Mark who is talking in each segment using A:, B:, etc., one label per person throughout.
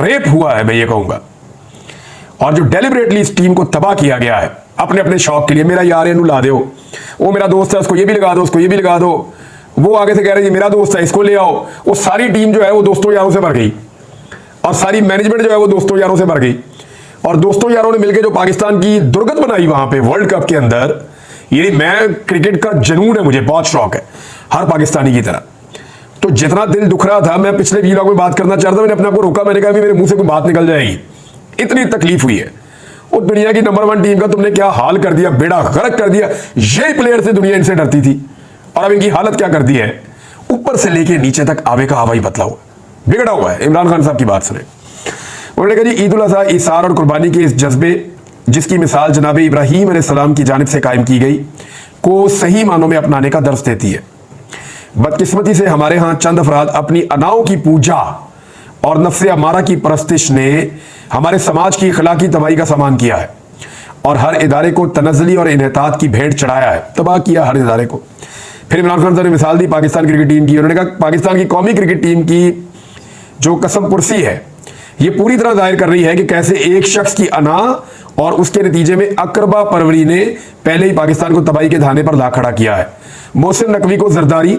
A: Rape हुआ है, मैं ये कहूंगा, और जो डेलिबरेटली इस टीम को तबाह किया गया है अपने अपने शौक के लिए। मेरा यार है, ला दो, वो मेरा दोस्त है, उसको ये भी लगा दो, उसको ये भी लगा दो, वो आगे से कह रहे हैं ये मेरा दोस्त है, इसको ले आओ। वो सारी टीम जो है वो दोस्तों यारों से भर गई, और सारी मैनेजमेंट जो है वो दोस्तों यारों से भर गई, और दोस्तों यारों ने मिलकर जो पाकिस्तान की दुर्गत बनाई वहां पे वर्ल्ड कप के अंदर। ये मैं क्रिकेट का जुनून है, मुझे बहुत शौक है हर पाकिस्तानी की तरह। तो जितना दिल दुख रहा था, मैं पिछले वीडियो में बात करना चाहता था, मैंने अपने आप को रोका, मैंने कहा भी मेरे मुंह से कोई बात निकल जाएगी, इतनी तकलीफ हुई है। वो दुनिया की नंबर 1 टीम का तुमने क्या हाल कर दिया, बेड़ा गर्क कर दिया। यही प्लेयर से दुनिया इनसे डरती थी, और अब इनकी हालत क्या कर दी है, ऊपर से लेके नीचे तक आवे का हवा ही बदला हुआ, बिगड़ा हुआ है। इमरान खान साहब की बात सुने, उन्होंने कहा जी ईद उल अज़हा इसार और कुर्बानी के इस जज्बे जिसकी मिसाल जनाब इब्राहीम अलैहिस्सलाम की जानिब से कायम की गई को सही मानों में अपनाने का दर्स देती है। बदकिस्मती से हमारे यहाँ चंद अफराद अपनी अनाओं की पूजा और नफ्स अमारा की परस्तिश ने हमारे समाज की अखलाकी तबाही का सामान किया है, और हर इदारे को तनज़्ज़ुली और इन्हितात की भेंट चढ़ाया है, तबाह किया हर इदारे को। फिर इमरान खान साहब ने मिसाल दी पाकिस्तान क्रिकेट टीम की। उन्होंने कहा पाकिस्तान की कौमी क्रिकेट टीम की जो कसम पुरसी है, ये पूरी तरह जाहिर कर रही है कि कैसे एक शख्स की अना और उसके नतीजे में अकरबा परवरी ने पहले ही पाकिस्तान को तबाही के धाने पर ला खड़ा किया है। मोहसिन नकवी को जरदारी,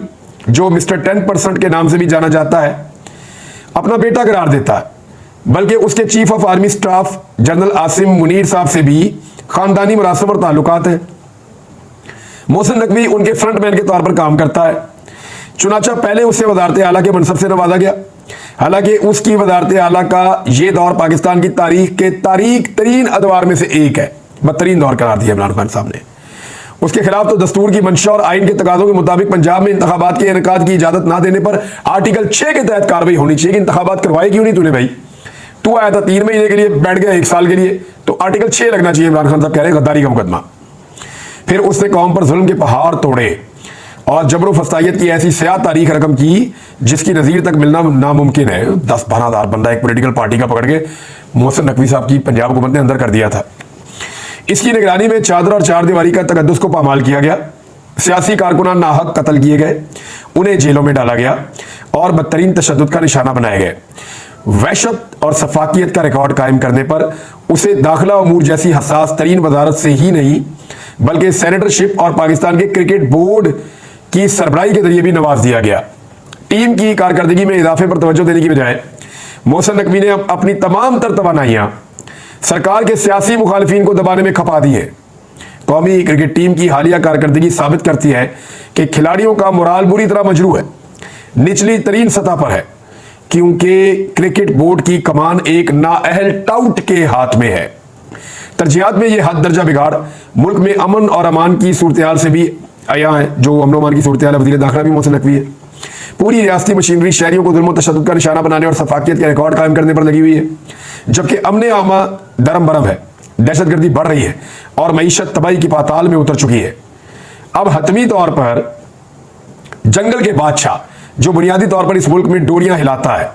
A: जो मिस्टर 10% के नाम से भी जाना जाता है, अपना बेटा करार देता है, बल्कि उसके chief of army staff general Asim Munir साहब से भी खानदानी मरासम और ताल्लुकात है। मोहसिन नकवी उनके फ्रंटमैन के तौर पर काम करता है। चुनाचा पहले उससे वजारत आला के मनसब से नवाजा गया, हालांकि उसकी वजारत आला का यह दौर पाकिस्तान की तारीख के तारीख तरीन अदवार में से एक है, बदतरीन दौर करार दिया इमरान खान साहब ने। उसके खिलाफ तो दस्तूर की मंशा और आइन के तकाज़ों के मुताबिक पंजाब में इंतखाबात के इनेकाद की इजाजत ना देने पर आर्टिकल 6 के तहत कार्रवाई होनी चाहिए कि इंतखाबात करवाए क्यों नहीं तूने भाई, तू आया था 3 महीने के लिए, बैठ गया 1 साल के लिए, तो आर्टिकल 6 लगना चाहिए। इमरान खान साहब कह रहे हैं गद्दारी का मुकदमा। फिर उसने कौम पर जुल्म के पहाड़ तोड़े और जबर फस्तायत की ऐसी स्याह तारीख रकम की जिसकी नज़ीर तक मिलना नामुमकिन है। 10-12 हज़ार बंदा एक पोलिटिकल पार्टी का पकड़ के मोहसिन नकवी साहब की पंजाब हुकूमत ने अंदर कर दिया था। इसकी निगरानी में चादर और चार दीवारी का तकद्दुस को पामाल किया गया, सियासी कारकुनान नाहक कत्ल किए गए, उन्हें जेलों में डाला गया और बदतरीन तशद्दुद का निशाना बनाए गए। वहशत और सफाकियत का रिकॉर्ड कायम करने पर उसे दाखिला उमूर जैसी हसास तरीन वजारत से ही नहीं बल्कि सेनेटरशिप और पाकिस्तान के क्रिकेट बोर्ड की सरबराही के जरिए भी नवाज दिया गया। टीम की कारकर्दगी में इजाफे पर तवज्जो देने की बजाय मोहसिन नकवी ने अपनी तमाम तर तवानाइयां सरकार के सियासी मुखालिफिन को दबाने में खपा दी है। कौमी क्रिकेट टीम की हालिया कारकर्दगी साबित करती है कि खिलाड़ियों का मोराल बुरी तरह मजरू है, निचली तरीन सतह पर है, क्योंकि क्रिकेट बोर्ड की कमान एक नाअहल टाउट के हाथ में है। तरजीहात में यह हद दर्जा बिगाड़ मुल्क में अमन और अमान की सूरत से भी आया है। जो अमन अमान की सूरत हाल वज़ीर दाखिला भी मोहसिन नकवी है। पूरी रियासती मशीनरी शहरियों को जुल्म और तशद्दुद का निशाना बनाने और सफाकियत का रिकॉर्ड कायम करने पर लगी हुई है, जबकि अमन आमा दरम बरम है, दहशतगर्दी बढ़ रही है और मईशत तबाही की पाताल में उतर चुकी है। अब हतमी तौर पर जंगल के बादशाह जो बुनियादी तौर पर इस मुल्क में डोरियां हिलाता है,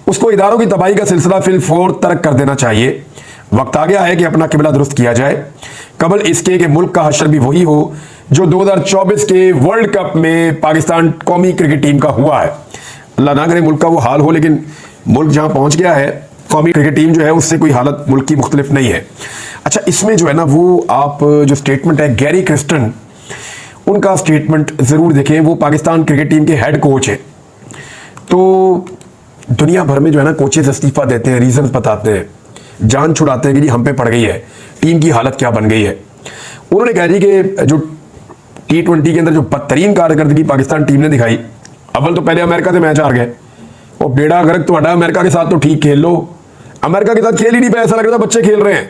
A: उसको इदारों की तबाही का सिलसिला फिलफौर तर्क कर देना चाहिए। वक्त आ गया है कि अपना किबला दुरुस्त किया जाए, कबल इसके कि मुल्क का हशर भी वही हो जो 2024 के वर्ल्ड कप में पाकिस्तान कौमी क्रिकेट टीम का हुआ है। अल्लाह ना करे मुल्क का वो हाल हो, लेकिन मुल्क जहां पहुंच गया है, कौमी क्रिकेट टीम जो है उससे कोई हालत मुल्क की मुख्तलिफ नहीं है। अच्छा, इसमें जो है ना वो आप जो स्टेटमेंट है गैरी क्रिस्टन, उनका स्टेटमेंट ज़रूर देखें। वो पाकिस्तान क्रिकेट टीम के हेड कोच है। तो दुनिया भर में जो है ना कोचेस इस्तीफा देते हैं, रीजन बताते हैं, जान छुड़ाते हैं कि जी हम पे पड़ गई है, टीम की हालत क्या बन गई है। उन्होंने कह दी कि जो T20 के अंदर जो बदतरीन कारकर्दगी पाकिस्तान टीम ने दिखाई, अव्वल तो पहले अमेरिका से मैच हार गए, और बेड़ा गर्क तो हटा, अमेरिका के साथ तो ठीक खेल लो, अमेरिका के साथ खेल ही नहीं पाए, ऐसा लग रहा था बच्चे खेल रहे हैं।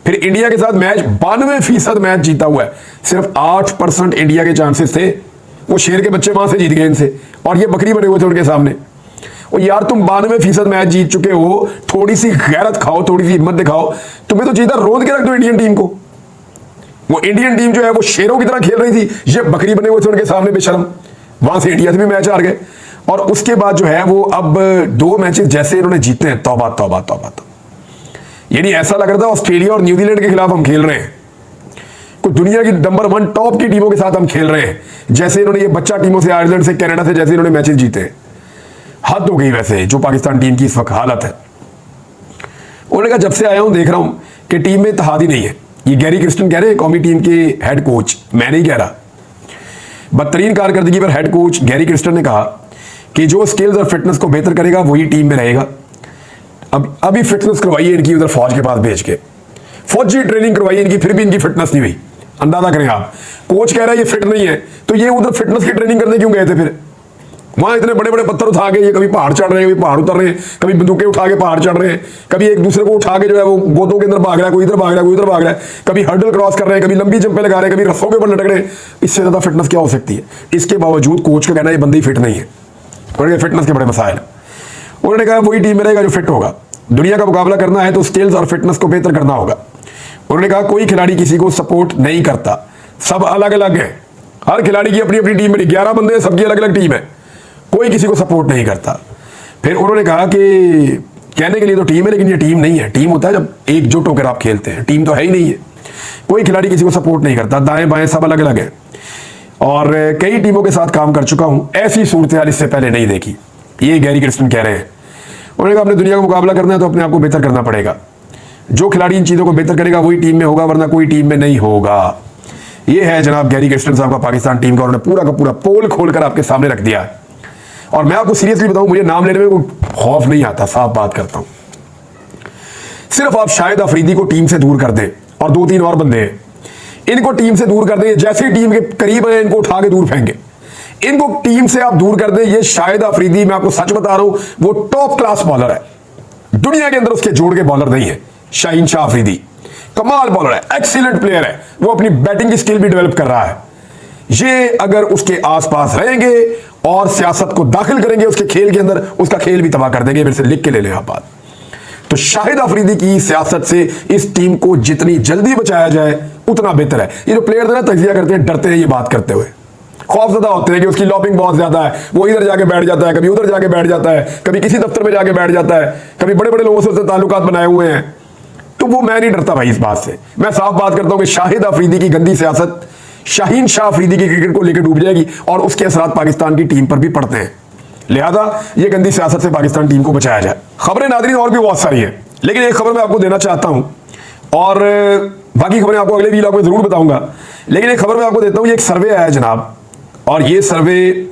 A: फिर इंडिया के साथ मैच 92% मैच जीता हुआ है, सिर्फ 8% इंडिया के चांसेस थे, वो शेर के बच्चे वहां से जीत गए इनसे, और ये बकरी बने हुए थे उनके सामने। और यार तुम 92% मैच जीत चुके हो, थोड़ी सी गैरत खाओ, थोड़ी सी हिम्मत दिखाओ। तुम्हें तो जीता रोंद के रख दो इंडियन टीम को। वो इंडियन टीम जो है वो शेरों की तरह खेल रही थी, ये बकरी बने हुए थे उनके सामने बेशरम, वहां से इंडिया से भी मैच हार गए। और उसके बाद जो है वो अब 2 मैचेस जैसे इन्होंने जीते हैं, तौबा तौबा तौबा तौबा, यानी ऐसा लग रहा था ऑस्ट्रेलिया और न्यूजीलैंड के खिलाफ हम खेल रहे हैं, कोई दुनिया की नंबर 1 टॉप की टीमों के साथ हम खेल रहे हैं। जैसे इन्होंने ये बच्चा टीमों से, आयरलैंड से, कनाडा से जैसे इन्होंने मैचेस जीते, हद हो गई वैसे जो पाकिस्तान टीम की इस वक्त हालत है। उन्होंने कहा जब से आया हूं देख रहा हूं कि टीम में इत्तेहाद ही नहीं है। ये गैरी क्रिस्टन कह रहे हैं, कौमी टीम के हेड कोच, मैं नहीं कह रहा। बदतरीन कारकर्दगी पर हेड कोच गैरी क्रिस्टन ने कहा कि जो स्किल्स और फिटनेस को बेहतर करेगा वही टीम में रहेगा। अब अभी फिटनेस करवाइए इनकी उधर फौज के पास भेज के, फौजी ट्रेनिंग करवाइए इनकी, फिर भी इनकी फिटनेस नहीं हुई। अंदाजा करें आप, कोच कह रहा है ये फिट नहीं है, तो ये उधर फिटनेस की ट्रेनिंग करने क्यों गए थे फिर? वहां इतने बड़े बड़े पत्थर उठा के ये कभी पहाड़ चढ़ रहे हैं, कभी पहाड़ उतर रहे हैं, कभी बंदूकें उठा के पहाड़ चढ़ रहे हैं, कभी एक दूसरे को उठा के जो है वो गोदों के अंदर भाग रहा है, कोई इधर भाग रहा है, कोई इधर भाग रहा है, कभी हर्डल क्रॉस कर रहे हैं, कभी लंबी जंपे लगा रहे हैं, कभी रस्सों के ऊपर लटक रहे हैं। इससे ज्यादा फिटनेस क्या हो सकती है? इसके बावजूद कोच का कहना है ये बंदी फिट नहीं है, उन्होंने फिटनेस के बड़े मसाइल। उन्होंने कहा वही टीम में रहेगा जो फिट होगा। दुनिया का मुकाबला करना है तो स्किल्स और फिटनेस को बेहतर करना होगा। उन्होंने कहा कोई खिलाड़ी किसी को सपोर्ट नहीं करता, सब अलग अलग है, हर खिलाड़ी की अपनी अपनी टीम में 11 बंदे हैं, सबकी अलग अलग टीम है, कोई किसी को सपोर्ट नहीं करता। फिर उन्होंने कहा कि कहने के लिए तो टीम है लेकिन ये टीम नहीं है। टीम होता है जब एकजुट होकर आप खेलते हैं, टीम तो है ही नहीं है। कोई खिलाड़ी किसी को सपोर्ट नहीं करता, दाएं बाएं सब अलग अलग है। और कई टीमों के साथ काम कर चुका हूं, ऐसी सूरत हाल इससे पहले नहीं देखी, ये गैरी क्रिस्टन कह रहे हैं। उन्होंने कहा अपने दुनिया का मुकाबला करना है तो अपने आप को बेहतर करना पड़ेगा। जो खिलाड़ी इन चीज़ों को बेहतर करेगा वही टीम में होगा, वरना कोई टीम में नहीं होगा। ये है जनाब गैरी क्रिस्टन साहब का पाकिस्तान टीम का, उन्होंने पूरा का पूरा पोल खोलकर आपके सामने रख दिया है। और मैं आपको सीरियसली बताऊं, मुझे नाम लेने में कोई खौफ नहीं आता, साफ बात करता हूं। सिर्फ आप शाहिद अफरीदी को टीम से दूर कर दें, और 2-3 और बंदे हैं, इनको टीम से दूर कर दें, जैसे टीम के करीब है इनको उठा के दूर फेंके। इनको टीम से आप दूर कर दें। ये शाहिद अफरीदी, मैं आपको सच बता रहा हूं, वो टॉप क्लास बॉलर है, दुनिया के अंदर उसके जोड़ के बॉलर नहीं है। शाहीन शाह अफरीदी कमाल बॉलर है, एक्सीलेंट प्लेयर है, वो अपनी बैटिंग की स्किल भी डेवलप कर रहा है। ये अगर उसके आसपास रहेंगे और सियासत को दाखिल करेंगे उसके खेल के अंदर, उसका खेल भी तबाह कर देंगे। मेरे से लिख के ले लें आप बात। तो शाहिद अफरीदी की सियासत से इस टीम को जितनी जल्दी बचाया जाए उतना बेहतर है। ये जो प्लेयर ना तजिया करते हैं, डरते हैं ये बात करते हुए, खौफजदा होते हैं कि उसकी लॉबिंग बहुत ज्यादा है, वो इधर जाके बैठ जाता है, कभी उधर जाके बैठ जाता है, कभी किसी दफ्तर में जाके बैठ जाता है, कभी बड़े बड़े लोगों से उससे ताल्लुकात बनाए हुए हैं। तो वो मैं नहीं डरता भाई इस बात से। मैं साफ बात करता हूं कि शाहिद अफरीदी की गंदी सियासत शाहीन शाह अफरीदी की क्रिकेट को लेकर डूब जाएगी और उसके असरात पाकिस्तान की टीम पर भी पड़ते हैं। लिहाजा ये गंदी सियासत से पाकिस्तान टीम को बचाया जाए। खबरें नादरीन और भी बहुत सारी हैं, लेकिन एक खबर मैं आपको देना चाहता हूं और बाकी खबरें आपको अगले वीलॉग में जरूर बताऊंगा। लेकिन एक खबर मैं आपको देता हूं, ये एक सर्वे आया जनाब, और ये सर्वे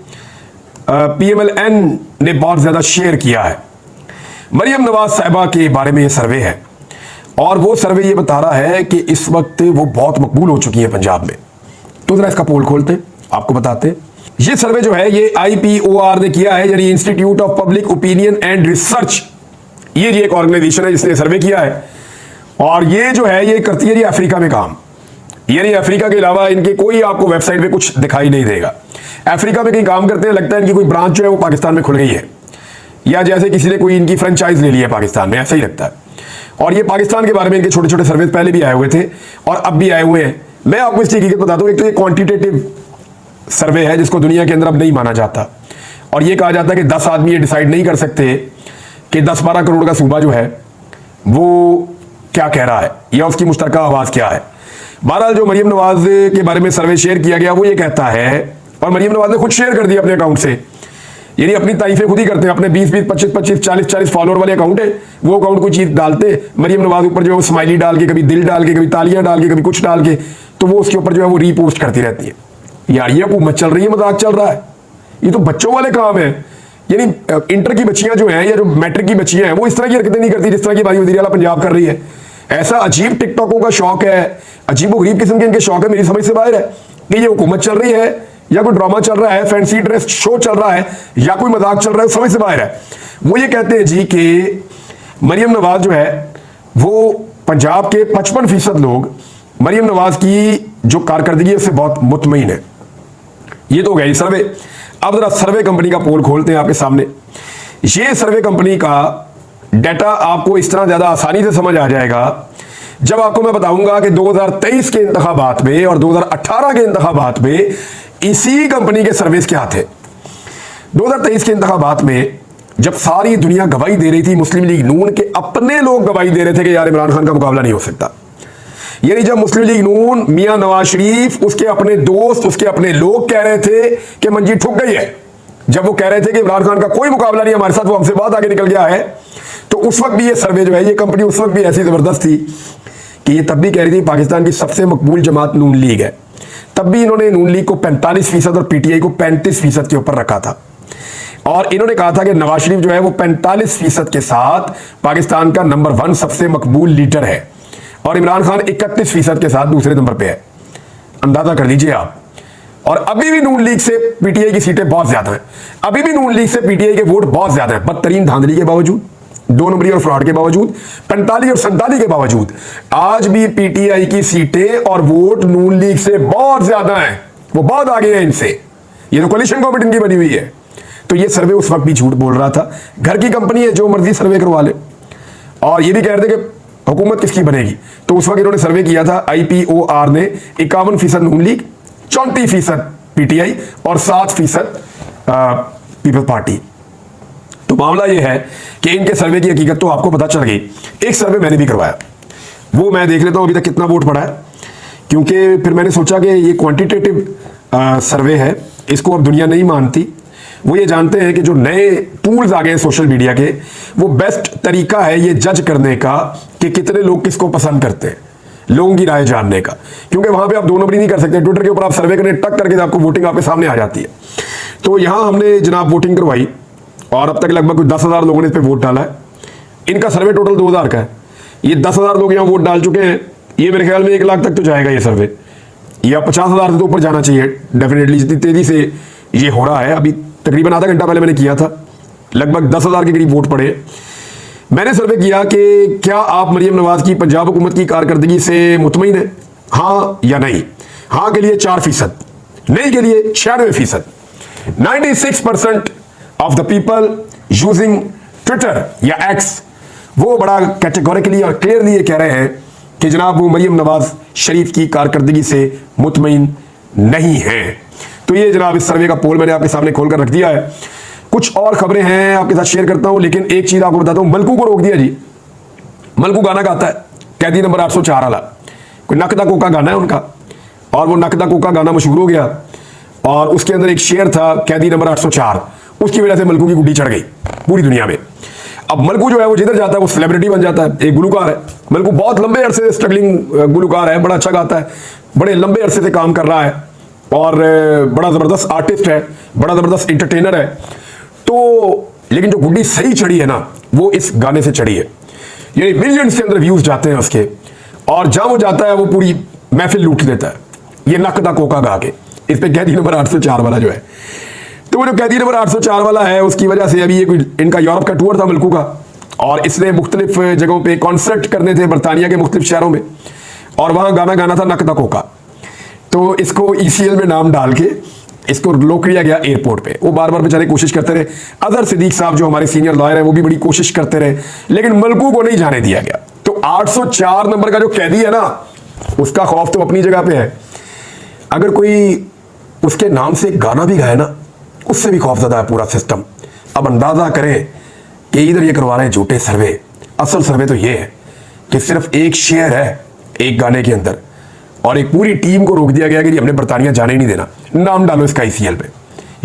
A: PMLN ने बहुत ज्यादा शेयर किया है। मरियम नवाज साहिबा के बारे में ये सर्वे है, और वो सर्वे ये बता रहा है कि इस वक्त वो बहुत मकबूल हो चुकी है पंजाब में। तो जरा इसका पोल खोलते हैं, आपको बताते हैं। ये सर्वे जो है ये IPOR ने किया है, यानी institute of public opinion and research. ये एक ऑर्गेनाइजेशन है जिसने सर्वे किया है, और ये जो है ये करती है अफ्रीका में काम, यानी अफ्रीका के अलावा इनके कोई आपको वेबसाइट पे कुछ दिखाई नहीं देगा। अफ्रीका में कहीं काम करते हैं, लगता है इनकी कोई ब्रांच जो है वो पाकिस्तान में खुल गई है, या जैसे किसी ने कोई इनकी फ्रेंचाइज ले ली है पाकिस्तान में, ऐसा ही लगता है। और ये पाकिस्तान के बारे में इनके छोटे छोटे सर्वे पहले भी आए हुए थे और अब भी आए हुए हैं। मैं आपको इसकी हकीकत बताता हूँ। एक तो ये क्वांटिटेटिव सर्वे है जिसको दुनिया के अंदर अब नहीं माना जाता, और ये कहा जाता है कि 10 आदमी ये डिसाइड नहीं कर सकते कि 10-12 करोड़ का सूबा जो है वो क्या कह रहा है या उसकी मुश्तरका आवाज क्या है। बहरहाल जो मरियम नवाज के बारे में सर्वे शेयर किया गया वो ये कहता है, और मरियम नवाज ने खुद शेयर कर दिया अपने अकाउंट से, यानी अपनी तारीफें खुद ही करते हैं। अपने 20-20, 25-25, 40-40 फॉलोअर वाले अकाउंट है, वो अकाउंट कोई चीज डालते मरियम नवाज ऊपर जो है स्माइली डाल के, कभी दिल डाल के, कभी तालियां डाल के, कभी कुछ डाल के, तो वो उसके ऊपर जो है वो रीपोस्ट करती रहती है। यार ये हुकूमत चल रही है, मजाक चल रहा है, ये तो बच्चों वाले काम है। यानी इंटर की बच्चियां जो हैं या जो मैट्रिक की बच्चियां हैं वो इस तरह की हरकतें नहीं करती जिस तरह की भाई वज़ीर आला पंजाब कर रही है। ऐसा अजीब टिकटॉकों का शौक है, अजीब गरीब किस्म के इनके शौक है, मेरी समझ से बाहर है कि ये हुकूमत चल रही है या कोई ड्रामा चल रहा है, फैंसी ड्रेस शो चल रहा है, या कोई मजाक चल रहा है, समझ से बाहर है। वो ये कहते हैं जी कि मरियम नवाज जो है वो पंजाब के 55% लोग मरियम नवाज की जो कारकर्दगी है उससे बहुत मुतमईन है। ये तो हो गया सर्वे। अब जरा सर्वे कंपनी का पोल खोलते हैं आपके सामने। ये सर्वे कंपनी का डाटा आपको इस तरह ज्यादा आसानी से समझ आ जाएगा जब आपको मैं बताऊंगा कि 2023 के इंतखाबात में और 2018 के इंतखाबात में इसी कंपनी के सर्विस क्या थे। 2023 के इंतखाबात में जब सारी दुनिया गवाही दे रही थी, मुस्लिम लीग नून के अपने लोग गवाही दे रहे थे कि यार इमरान खान का मुकाबला नहीं हो सकता, यानी जब मुस्लिम लीग नून, मियां नवाज शरीफ, उसके अपने दोस्त, उसके अपने लोग कह रहे थे कि मंजी ठुक गई है, जब वो कह रहे थे कि इमरान खान का कोई मुकाबला नहीं हमारे साथ, वो हमसे बहुत आगे निकल गया है, तो उस वक्त भी ये सर्वे जो है, ये कंपनी उस वक्त भी ऐसी जबरदस्त थी कि ये तब भी कह रही थी पाकिस्तान की सबसे मकबूल जमात नून लीग है। तब भी इन्होंने नून लीग को 45% और पीटीआई को 35% के ऊपर रखा था, और इन्होंने कहा था कि नवाज शरीफ जो है वो 45% के साथ पाकिस्तान का नंबर 1 सबसे मकबूल लीडर है, और इमरान खान 31% के साथ दूसरे नंबर पे है। अंदाजा कर लीजिए आप। और अभी भी नून लीग से पीटीआई की सीटें बहुत ज्यादा हैं, अभी भी नून लीग से पीटीआई के वोट बहुत ज्यादा हैं, बदतरीन धांधली के बावजूद, 2 नंबरी और फ्रॉड के बावजूद, 45 और 47 के बावजूद आज भी पीटीआई की सीटें और वोट नून लीग से बहुत ज्यादा हैं, वो बहुत आगे हैं इनसे। ये तो कोलिशन गवर्नमेंट इनकी बनी हुई है। तो ये सर्वे उस वक्त भी झूठ बोल रहा था। घर की कंपनी है, जो मर्जी सर्वे करवा ले, और ये भी कह रहे थे कि हुकूमत किसकी बनेगी। तो उस वक्त इन्होंने सर्वे किया था, IPOR ने 51% नून लीग, 34% पीटीआई और 7% पीपल्स पार्टी। तो मामला यह है कि इनके सर्वे की हकीकत तो आपको पता चल गई। एक सर्वे मैंने भी करवाया, वो मैं देख लेता हूं अभी तक कितना वोट पड़ा है, क्योंकि फिर मैंने सोचा कि ये क्वांटिटेटिव सर्वे है, इसको अब दुनिया नहीं मानती। वो ये जानते हैं कि जो नए टूल्स आ गए हैं सोशल मीडिया के, वो बेस्ट तरीका है ये जज करने का कि कितने लोग किसको पसंद करते हैं, लोगों की राय जानने का। क्योंकि वहां पे आप 2 नंबरी नहीं कर सकते, ट्विटर के ऊपर आप सर्वे करें, टक करके आपको वोटिंग आपके सामने आ जाती है। तो यहां हमने जनाब वोटिंग करवाई, और अब तक लगभग कुछ 10,000 लोगों ने इस पर वोट डाला है। इनका सर्वे टोटल 2,000 का है। ये 10,000 लोग यहाँ वोट डाल चुके हैं। ये मेरे ख्याल में 1 लाख तक तो जाएगा ये सर्वे, या 50,000 से तो ऊपर जाना चाहिए डेफिनेटली, जितनी तेजी से ये हो रहा है। अभी तकरीबन आधा घंटा पहले मैंने किया था, लगभग 10,000 के करीब वोट पड़े। मैंने सर्वे किया कि क्या आप मरियम नवाज की पंजाब हुकूमत की कारकर्दगी से मुतमईन है, हाँ या नहीं। हाँ के लिए 4%, नहीं के लिए 96%। 96% of the people using Twitter या एक्स, वो बड़ा कैटेगोरिकली और क्लियरली ये कह रहे हैं कि जनाब वो मरियम नवाज शरीफ की कारकर्दगी से मुतमईन नहीं है। तो ये जनाब इस सर्वे का पोल मैंने आपके सामने खोलकर रख दिया है। कुछ और खबरें हैं आपके साथ शेयर करता हूं, लेकिन एक चीज आपको बताता हूं, मलकू को रोक दिया जी। मलकू गाना गाता है, कैदी नंबर 804 वाला, कोई नकदा कोका गाना है उनका, और वो नकदा कोका गाना मशहूर हो गया, और उसके अंदर एक शेर था कैदी नंबर 804, उसकी वजह से मलकू की गुड्डी चढ़ गई पूरी दुनिया में। अब मलकू जो है वो जिधर जाता है वो सेलिब्रिटी बन जाता है, एक गुलूकार है। मलकू बहुत लंबे अरसे से स्ट्रगलिंग गुलूकार है, बड़ा अच्छा गाता है, बड़े लंबे अरसे से काम कर रहा है, और बड़ा जबरदस्त आर्टिस्ट है, बड़ा जबरदस्त एंटरटेनर है। तो लेकिन जो गुड्डी सही चढ़ी है ना, वो इस गाने से चढ़ी है। यानी मिलियंस के अंदर व्यूज जाते हैं उसके, और जहां वो जाता है वो पूरी महफिल लूट लेता है। ये नकदा कोका गा के, इस पे कैदी नंबर 804 वाला जो है। तो वो जो कैदी नंबर 804 वाला है, उसकी वजह से अभी ये कोई इनका यूरोप का टूर था मलकू का, और इसने मुख्तलिफ जगहों पे कॉन्सर्ट करने थे बरतानिया के मुख्तलिफ शहरों में, और वहां गाना गाना था नकदा कोका। तो इसको ECL में नाम डाल के इसको रोक लिया गया एयरपोर्ट पे। वो बार बार बेचारे कोशिश करते रहे। अजहर सिद्दीक साहब जो हमारे सीनियर लॉयर है, वो भी बड़ी कोशिश करते रहे, लेकिन मलकू को नहीं जाने दिया गया। तो 804 नंबर का जो कैदी है ना, उसका खौफ तो अपनी जगह पे है। अगर कोई उसके नाम से गाना भी गाए ना, उससे भी खौफजदा है पूरा सिस्टम। अब अंदाजा करें कि इधर ये करवा रहे हैं झूठे सर्वे, असल सर्वे तो ये है कि सिर्फ एक शेयर है एक गाने के अंदर, और एक पूरी टीम को रोक दिया गया कि हमने बरतानिया जाने ही नहीं देना, नाम डालो इसका ICL पे।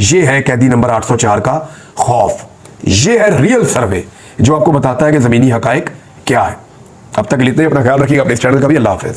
A: ये है कैदी नंबर 804 का खौफ। ये है रियल सर्वे जो आपको बताता है कि जमीनी हकायक क्या है। अब तक लेते हैं, अपना ख्याल रखिएगा, अपने इस चैनल का भी। अल्लाह हाफिज।